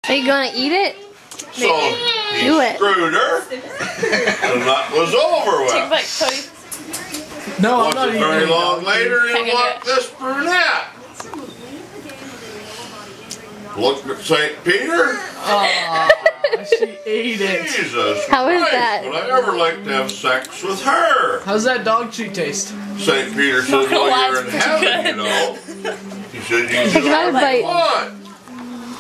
Are you gonna eat it? So he screwed her, and that was over with. Take a bite, Cody. No, I'm not Wasn't eating very it. long later, he walked this brunette. Looked at St. Peter. Aw, she ate it. Jesus How is Christ, that? would I ever like to have sex with her? How's that dog treat taste? St. Peter said, well, you're in heaven, you know. He said, you can do whatever you want.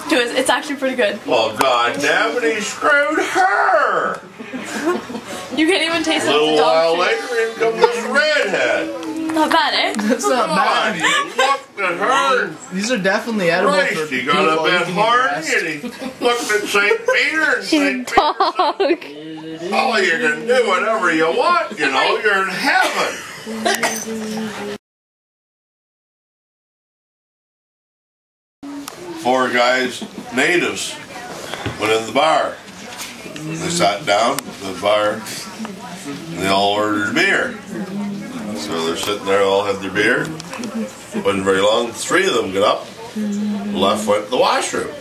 Do it. It's actually pretty good. Well, God damn it, he screwed her. You can't even taste it. A little while later, in comes this redhead. Not bad, eh? That's not bad. He looked at her. These are definitely edible for Christ, he got a bit horny and he looked at St. Peter and She's a St. dog. Oh, you can do whatever you want, you know, you're in heaven. Four guys, natives, went in the bar. They sat down at the bar and they all ordered beer. So they're sitting there, all had their beer. Wasn't very long, three of them got up, left, went to the washroom.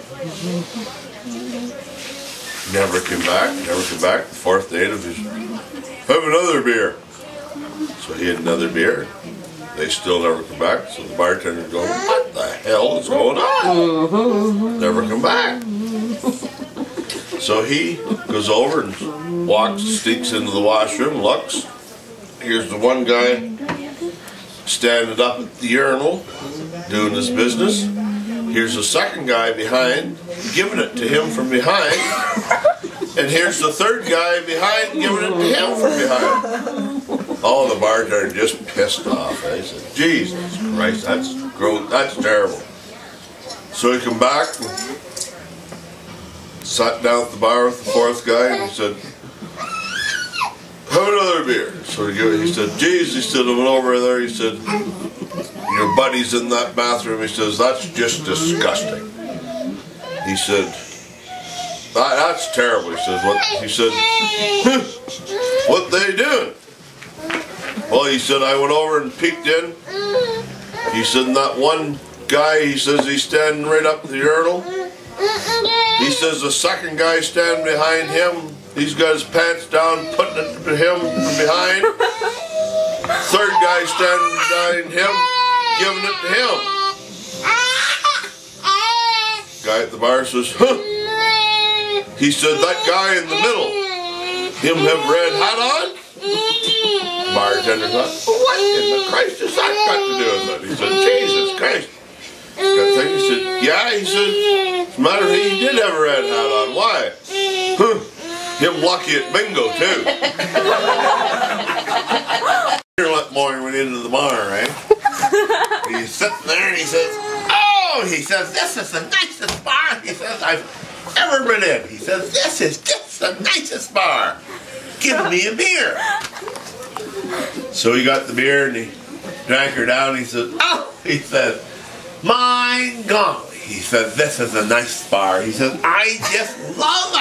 Never came back, never came back. The fourth native is, have another beer. So he had another beer. They still never come back. So the bartender's going, what the hell is going on? Never come back. So he goes over and walks, sneaks into the washroom, looks. Here's the one guy standing up at the urinal, doing his business. Here's the second guy behind, giving it to him from behind. And here's the third guy behind, giving it to him from behind. Oh, the bartender just pissed off. He said, Jesus Christ, that's gross, that's terrible. So he come back and sat down at the bar with the fourth guy and he said, have another beer. So he said, geez, he said, I went over there, he said, your buddy's in that bathroom. He says, that's just disgusting. He said, that's terrible. He says, what? He said, what they doing? Well, he said, I went over and peeked in. He said, and that one guy, he says, he's standing right up the urinal. He says, the second guy standing behind him, he's got his pants down, putting it to him from behind. Third guy standing behind him, giving it to him. Guy at the bar says, huh? He said, that guy in the middle, him have red hat on? Bartender thought, what in the Christ has that got to do with it? He said, Jesus Christ. He said, yeah, he said, as a matter of fact, he did have a red hat on. Why? Huh. Him lucky at bingo, too. Here, that morning went into the bar, right? He's sitting there and he says, oh, he says, this is the nicest bar, he says, I've ever been in. He says, this is just the nicest bar. Give me a beer. So he got the beer and he drank her down and he said, oh, he said, my golly. He said, this is a nice bar. He says, I just love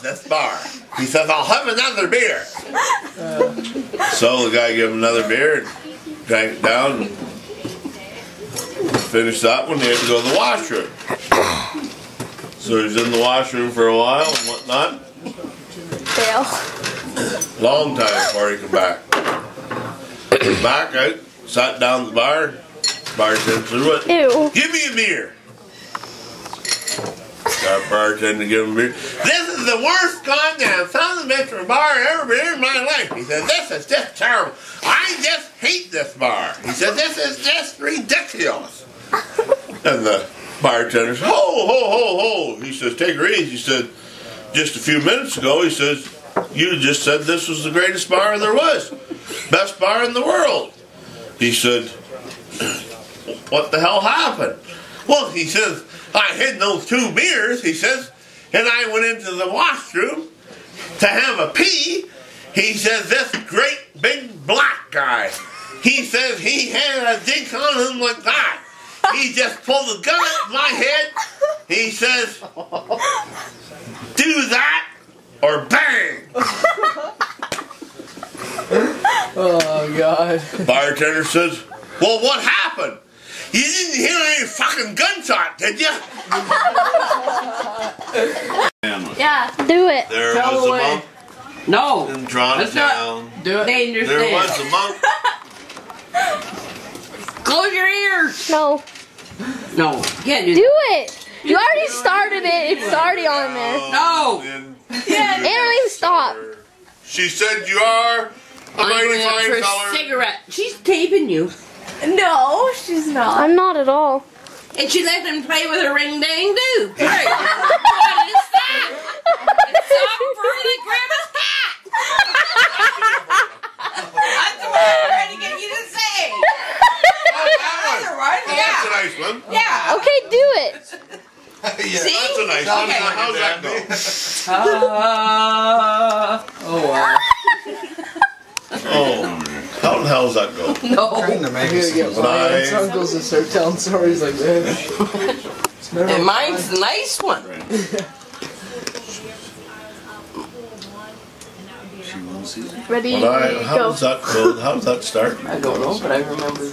this bar. He says, I'll have another beer. So the guy gave him another beer and drank it down and finished that one. He had to go to the washroom. So he was in the washroom for a while and whatnot. Fail. Long time before he came back. Came back out, sat down at the bar. Bartender said, what? Ew. Give me a beer. Got bartender to give him a beer. This is the worst goddamn son of a bitch bar I've ever been in my life. He said, this is just terrible. I just hate this bar. He said, this is just ridiculous. And the bartender said, ho, ho, ho, ho. He says, take her easy. He said, just a few minutes ago, he says, you just said this was the greatest bar there was. Best bar in the world. He said, what the hell happened? Well, he says, I had those two beers, he says, and I went into the washroom to have a pee. He says, this great big black guy, he says he had a dick on him like that. He just pulled a gun at my head. He says, do that or bang. Oh, God. Bartender says, well, what happened? You didn't hear any fucking gunshot, did you? Yeah. Do it. There Tell was a away. monk No. and drawn That's not down. Do it. dangerous. There thing. was a monk. Close your ears. No. No. You can't do Do that. it. You already started it. It's already on there. No. And And everything stopped. she said you are a I'm mighty going out fine for a feller. cigarette. She's taping you. No, she's not. I'm not at all. And she let them play with her ring dang do. Hey, what is that? It's something for the grandma's cat. That's what I'm trying to get you to say. Oh, that Other one. one, Oh, that's a nice one. Yeah. Okay, do it. Yeah, See? that's a nice one. Okay. How's that go? Oh wow. Oh, how the hell's that go? No. I'm gonna get my aunts and uncles to start telling stories like this. It's never And mine's the nice one. Ready? How Go. does that go? How does that start? I don't know, but I remember.